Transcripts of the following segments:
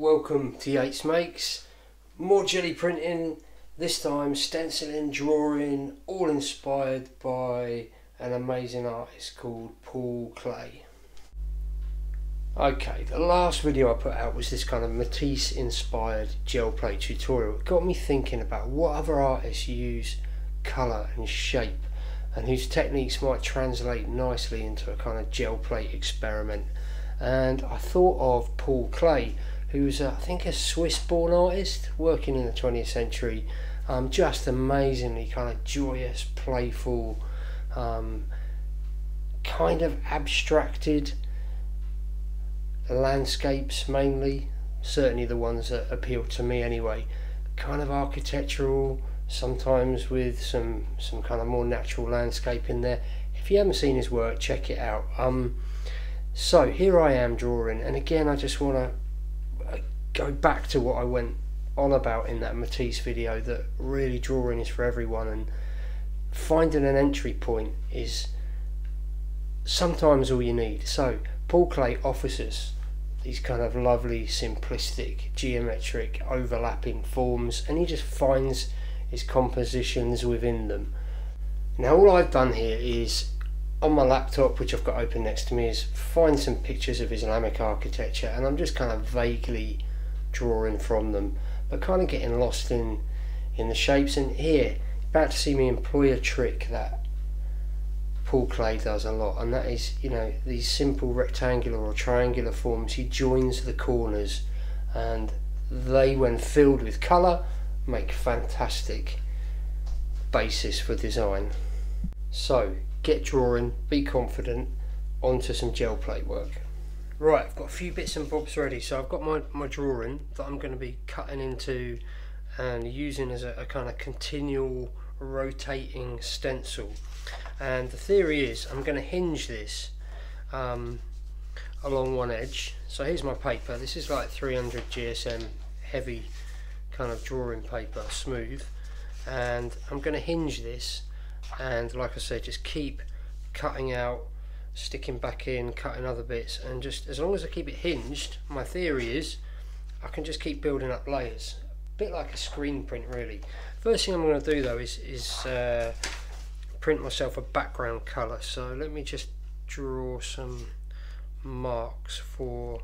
Welcome to Yates Makes. More jelly printing, this time stenciling, drawing, all inspired by an amazing artist called Klee. Okay, the last video I put out was this kind of Matisse inspired gel plate tutorial. It got me thinking about what other artists use colour and shape and whose techniques might translate nicely into a kind of gel plate experiment. And I thought of Klee, who's I think a Swiss-born artist working in the 20th century, just amazingly kind of joyous, playful, kind of abstracted landscapes, mainly, certainly the ones that appeal to me anyway, kind of architectural, sometimes with some kind of more natural landscape in there. If you haven't seen his work, check it out. So here I am drawing, and again I just want to go back to what I went on about in that Matisse video, that really drawing is for everyone, and finding an entry point is sometimes all you need. So Klee offers us these kind of lovely, simplistic, geometric, overlapping forms, and he just finds his compositions within them. Now all I've done here is, on my laptop, which I've got open next to me, is find some pictures of Islamic architecture, and I'm just kind of vaguely drawing from them, but kind of getting lost in the shapes. And here, about to see me employ a trick that Klee does a lot, and that is, you know, these simple rectangular or triangular forms. He joins the corners, and they, when filled with colour, make fantastic basis for design. So get drawing, be confident, onto some gel plate work. Right, I've got a few bits and bobs ready. So I've got my drawing that I'm going to be cutting into and using as a kind of continual rotating stencil. And the theory is I'm going to hinge this along one edge. So here's my paper. This is like 300 GSM heavy kind of drawing paper, smooth. And I'm going to hinge this, and like I said, just keep cutting out, sticking back in, cutting other bits, and just as long as I keep it hinged, my theory is I can just keep building up layers, a bit like a screen print really. First thing I'm going to do though is print myself a background colour. So let me just draw some marks for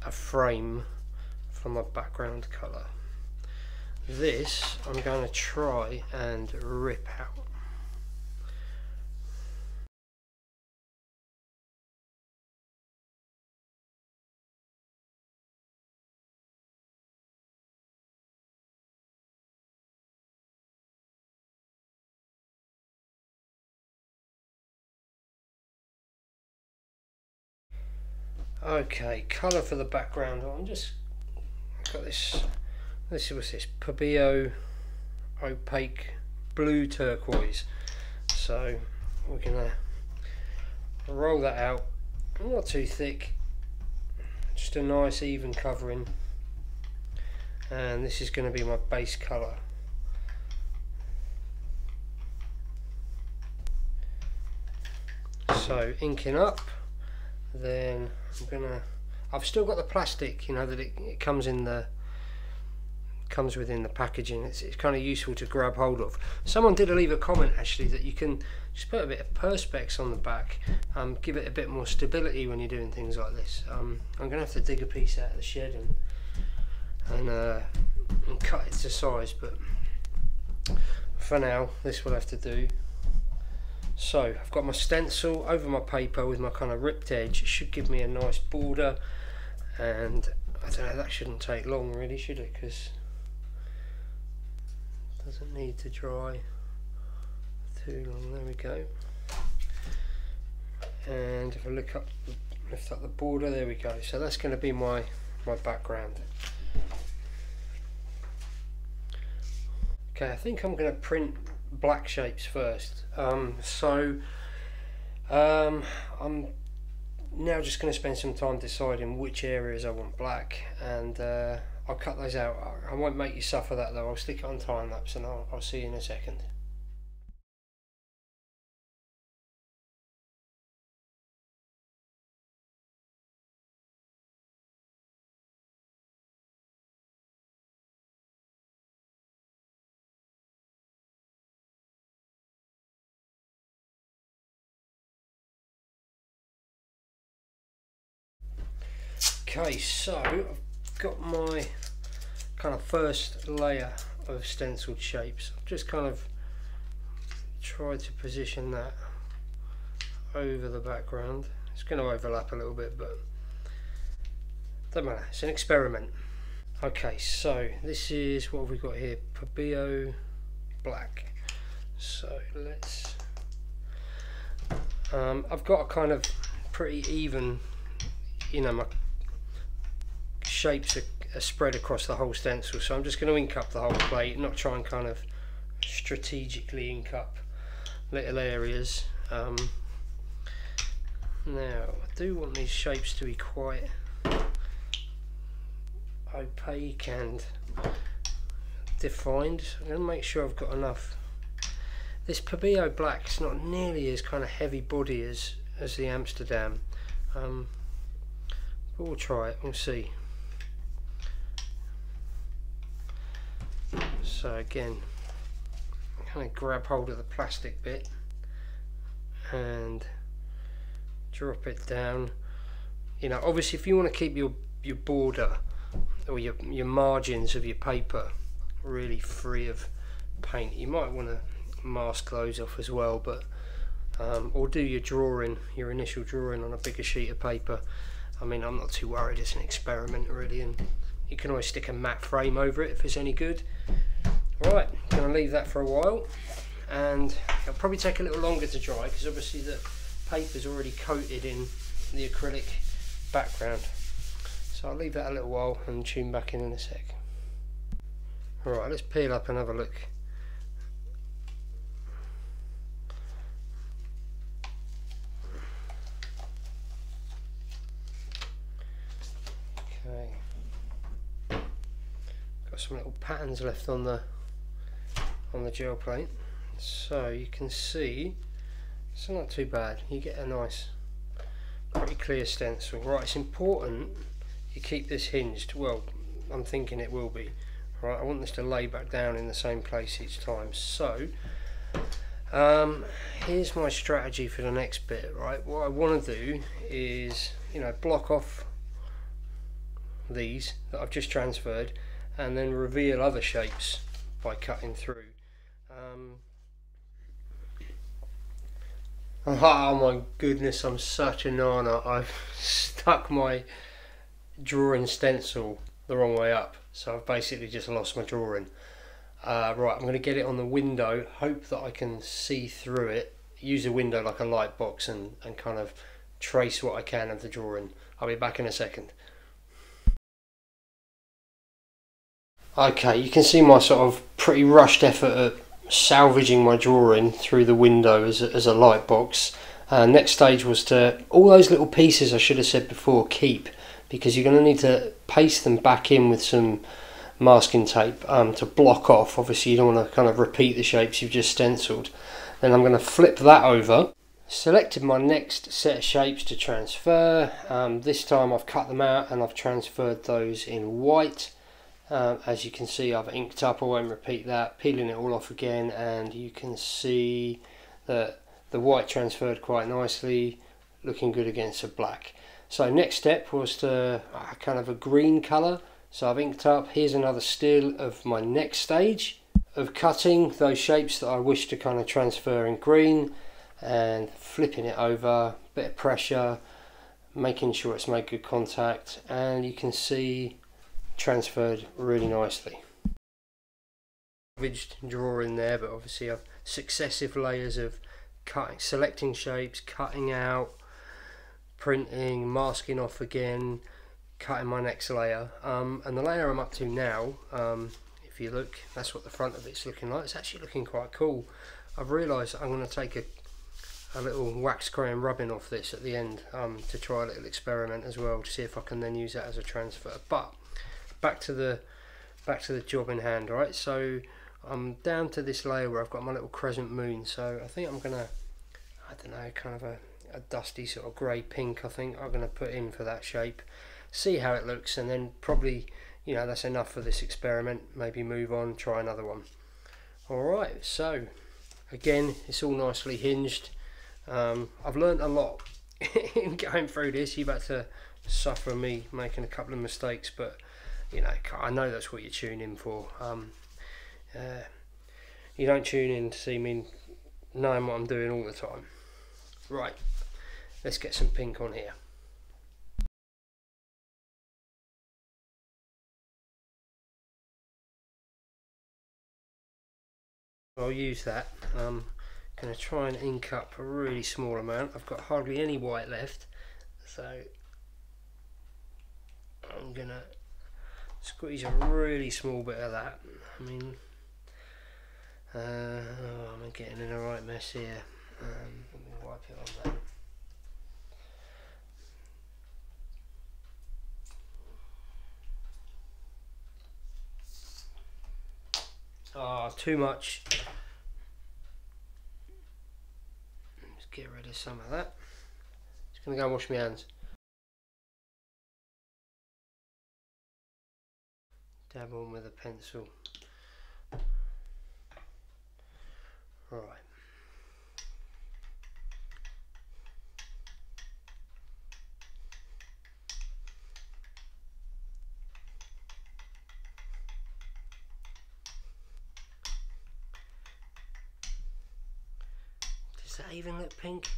a frame for my background colour. This I'm going to try and rip out. Okay, colour for the background. I've got this was this Pabio opaque blue turquoise. So we're gonna roll that out, not too thick, just a nice even covering, and this is going to be my base colour. So inking up, then I've still got the plastic, you know, that it comes within the packaging. It's kind of useful to grab hold of. Someone did leave a comment actually that you can just put a bit of perspex on the back, give it a bit more stability when you're doing things like this. I'm gonna have to dig a piece out of the shed and cut it to size, but for now this will have to do. So I've got my stencil over my paper with my kind of ripped edge. It should give me a nice border, and I don't know, that shouldn't take long really, should it? Because it doesn't need to dry too long. There we go. And if I lift up the border, there we go. So that's going to be my background. Okay, I think I'm going to print black shapes first. I'm now just going to spend some time deciding which areas I want black, and I'll cut those out. I won't make you suffer that though. I'll stick it on time lapse, and I'll see you in a second. Okay, so I've got my kind of first layer of stenciled shapes. I've just kind of tried to position that over the background. It's going to overlap a little bit, but doesn't matter, it's an experiment. Okay, so this is what we've got here, Pabio Black. So let's I've got a kind of pretty even, you know, my shapes are spread across the whole stencil, so I'm just going to ink up the whole plate, not try and kind of strategically ink up little areas. Now I do want these shapes to be quite opaque and defined, so I'm going to make sure I've got enough. This Pabio Black is not nearly as kind of heavy body as the Amsterdam, but we'll try it, we'll see. So again, kind of grab hold of the plastic bit and drop it down. You know, obviously if you want to keep your border or your margins of your paper really free of paint, you might want to mask those off as well, but or do your initial drawing on a bigger sheet of paper. I mean, I'm not too worried, it's an experiment really, and you can always stick a matte frame over it if it's any good. Right, I'm going to leave that for a while, and it'll probably take a little longer to dry because obviously the paper's already coated in the acrylic background. So I'll leave that a little while and tune back in a sec. Alright, let's peel up and have a look. Okay, got some little patterns left on the gel plate, so you can see it's not too bad. You get a nice, pretty clear stencil. Right, it's important you keep this hinged. Well, I'm thinking it will be. Right, I want this to lay back down in the same place each time. So here's my strategy for the next bit. Right, what I want to do is, you know, block off these that I've just transferred and then reveal other shapes by cutting through. Oh my goodness, I'm such a nana. I've stuck my drawing stencil the wrong way up, so I've basically just lost my drawing. Right, I'm going to get it on the window, hope that I can see through it, use a window like a light box and kind of trace what I can of the drawing. I'll be back in a second. Okay, you can see my sort of pretty rushed effort at salvaging my drawing through the window as a light box. Next stage was to, all those little pieces I should have said before, keep, because you're going to need to paste them back in with some masking tape to block off. Obviously you don't want to kind of repeat the shapes you've just stenciled. Then I'm going to flip that over. Selected my next set of shapes to transfer. This time I've cut them out and I've transferred those in white. As you can see, I've inked up, I won't repeat that, peeling it all off again, and you can see that the white transferred quite nicely, looking good against the black. So next step was to kind of a green colour, so I've inked up. Here's another still of my next stage of cutting those shapes that I wish to kind of transfer in green, and flipping it over, bit of pressure, making sure it's made good contact, and you can see transferred really nicely. Savaged drawing there, but obviously I've successive layers of cutting, selecting shapes, cutting out, printing, masking off again, cutting my next layer, and the layer I'm up to now, if you look, that's what the front of it's looking like. It's actually looking quite cool. I've realised I'm going to take a little wax crayon rubbing off this at the end to try a little experiment as well, to see if I can then use that as a transfer. But back to the job in hand. Right, so I'm down to this layer where I've got my little crescent moon, so I think I'm gonna, I don't know, kind of a dusty sort of grey pink, I think I'm gonna put in for that shape, see how it looks, and then probably, you know, that's enough for this experiment, maybe move on, try another one. Alright, so again, it's all nicely hinged. I've learnt a lot in going through this. You've had to suffer me making a couple of mistakes, but you know, I know that's what you tune in for. You don't tune in to see me knowing what I'm doing all the time. Right, let's get some pink on here. I'll use that. I'm going to try and ink up a really small amount. I've got hardly any white left, so I'm going to squeeze a really small bit of that. I mean, I'm getting in a right mess here. Let me wipe it on that. Too much. Let's get rid of some of that. Just going to go and wash my hands. Dab on with a pencil. Right. Does that even look pink?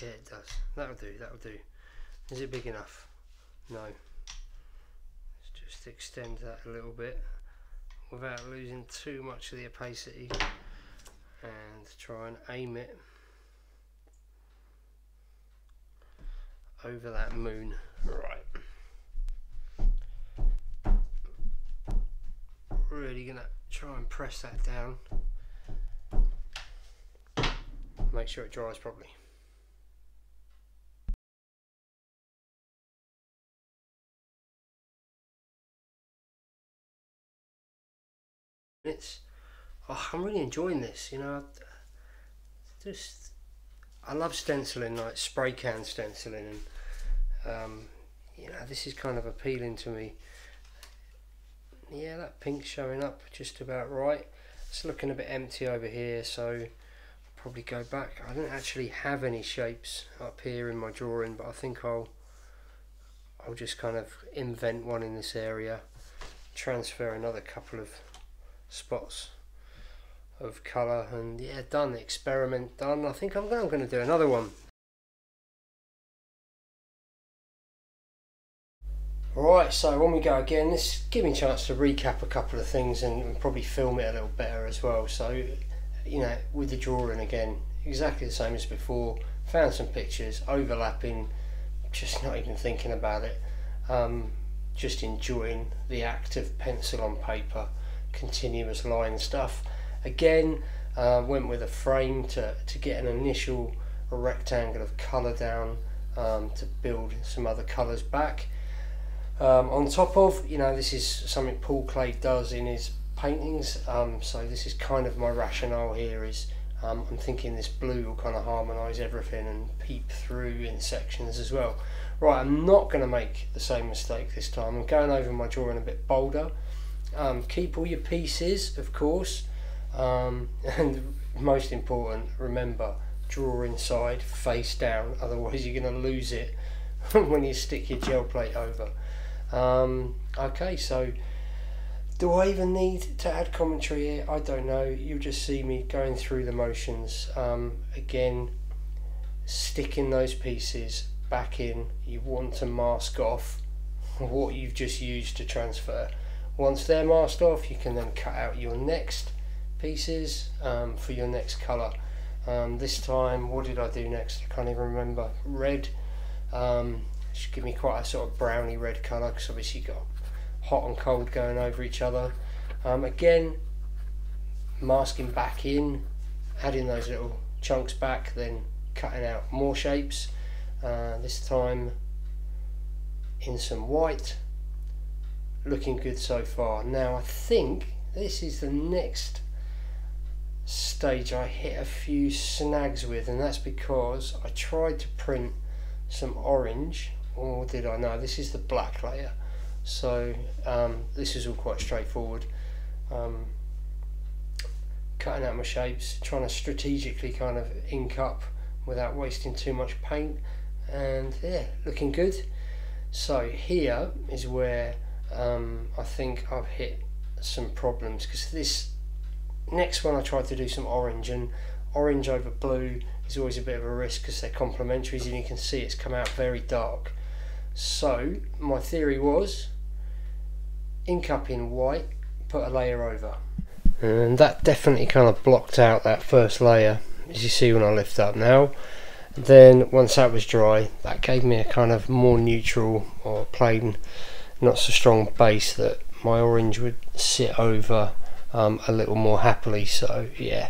Yeah, it does. That'll do, that'll do. Is it big enough? No. Let's just extend that a little bit without losing too much of the opacity, and try and aim it over that moon. Right. Really gonna try and press that down. Make sure it dries properly. I'm really enjoying this, you know. I love stenciling, like spray can stenciling, and you know, this is kind of appealing to me. Yeah, that pink's showing up just about right. It's looking a bit empty over here, so I'll probably go back. I don't actually have any shapes up here in my drawing, but I think I'll just kind of invent one in this area, transfer another couple of spots of colour, and yeah, done. Experiment done. I think I'm going to do another one. Right, so on we go again. This gives me a chance to recap a couple of things and probably film it a little better as well. So, you know, with the drawing again, exactly the same as before. Found some pictures, overlapping, just not even thinking about it. Just enjoying the act of pencil on paper, continuous line stuff. Again, went with a frame to get an initial rectangle of colour down, to build some other colours back. On top of, you know, this is something Paul Klee does in his paintings, so this is kind of my rationale here is I'm thinking this blue will kind of harmonise everything and peep through in sections as well. Right, I'm not going to make the same mistake this time. I'm going over my drawing a bit bolder. Keep all your pieces, of course, and most important, remember, draw inside, face down, otherwise you're going to lose it when you stick your gel plate over. Okay, so do I even need to add commentary here? I don't know. You'll just see me going through the motions. Again, sticking those pieces back in. You want to mask off what you've just used to transfer. Once they're masked off, you can then cut out your next pieces for your next colour. This time, what did I do next? I can't even remember. Red. Should give me quite a sort of browny red colour, because obviously you've got hot and cold going over each other. Again, masking back in, adding those little chunks back, then cutting out more shapes. This time in some white. Looking good so far. Now I think this is the next stage I hit a few snags with, and that's because I tried to print some orange, or did I? No, this is the black layer. So this is all quite straightforward. Cutting out my shapes, trying to strategically kind of ink up without wasting too much paint, and yeah, looking good. So here is where I think I've hit some problems, because this next one I tried to do some orange, and orange over blue is always a bit of a risk because they're complementaries, and you can see it's come out very dark. So my theory was ink up in white, put a layer over, and that definitely kind of blocked out that first layer, as you see when I lift up now. Then once that was dry, that gave me a kind of more neutral or plain, not so strong base that my orange would sit over a little more happily. So yeah,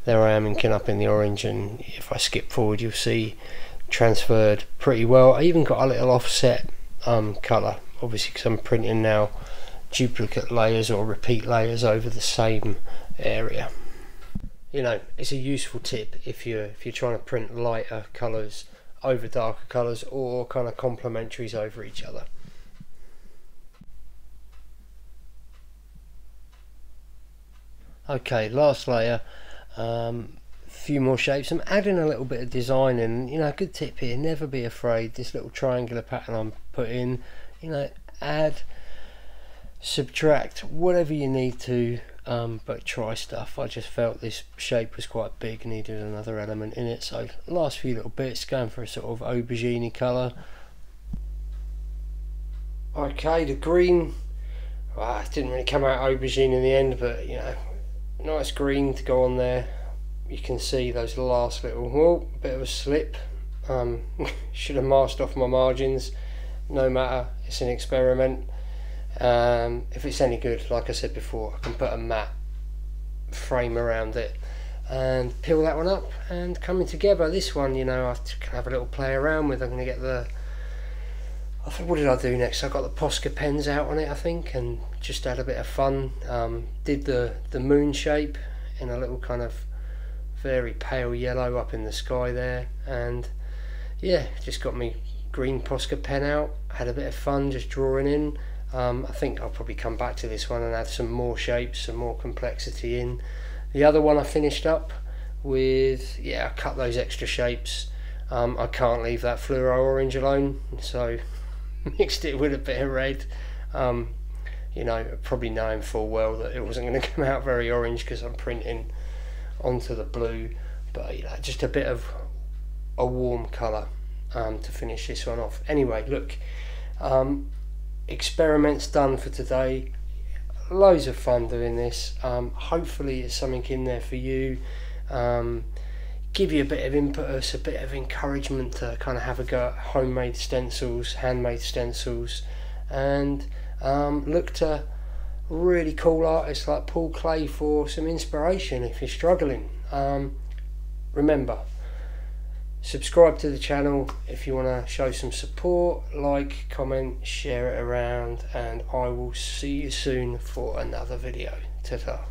there I am inking up in the orange, and if I skip forward you'll see transferred pretty well. I even got a little offset colour, obviously because I'm printing now duplicate layers or repeat layers over the same area. You know, it's a useful tip if you're trying to print lighter colours over darker colours, or kind of complementaries over each other. Okay, last layer, few more shapes. I'm adding a little bit of design in. You know, a good tip here, never be afraid. This little triangular pattern I'm putting, you know, add, subtract, whatever you need to, but try stuff. I just felt this shape was quite big, needed another element in it. So last few little bits, going for a sort of aubergine colour. Okay, the green, well, it didn't really come out aubergine in the end, but you know, nice green to go on there. You can see those last little, well, bit of a slip. Should have masked off my margins. No matter, it's an experiment. If it's any good, like I said before, I can put a matte frame around it and peel that one up. And coming together, this one, you know, I can have a little play around with. I'm going to get the, I think, what did I do next? I got the Posca pens out on it, I think, and just had a bit of fun. Did the moon shape in a little kind of very pale yellow up in the sky there, and yeah, just got me green Posca pen out, had a bit of fun just drawing in. I think I'll probably come back to this one and add some more shapes, some more complexity in. The other one I finished up with, yeah, I cut those extra shapes. I can't leave that fluoro orange alone, so mixed it with a bit of red. You know, probably knowing full well that it wasn't going to come out very orange because I'm printing onto the blue, but you know, just a bit of a warm colour to finish this one off. Anyway, look, experiments done for today. Loads of fun doing this. Hopefully there's something in there for you, give you a bit of impetus, a bit of encouragement to kind of have a go at homemade stencils, handmade stencils, and look to really cool artists like Klee for some inspiration if you're struggling. Remember, subscribe to the channel if you want to show some support, like, comment, share it around, and I will see you soon for another video. Ta-ta.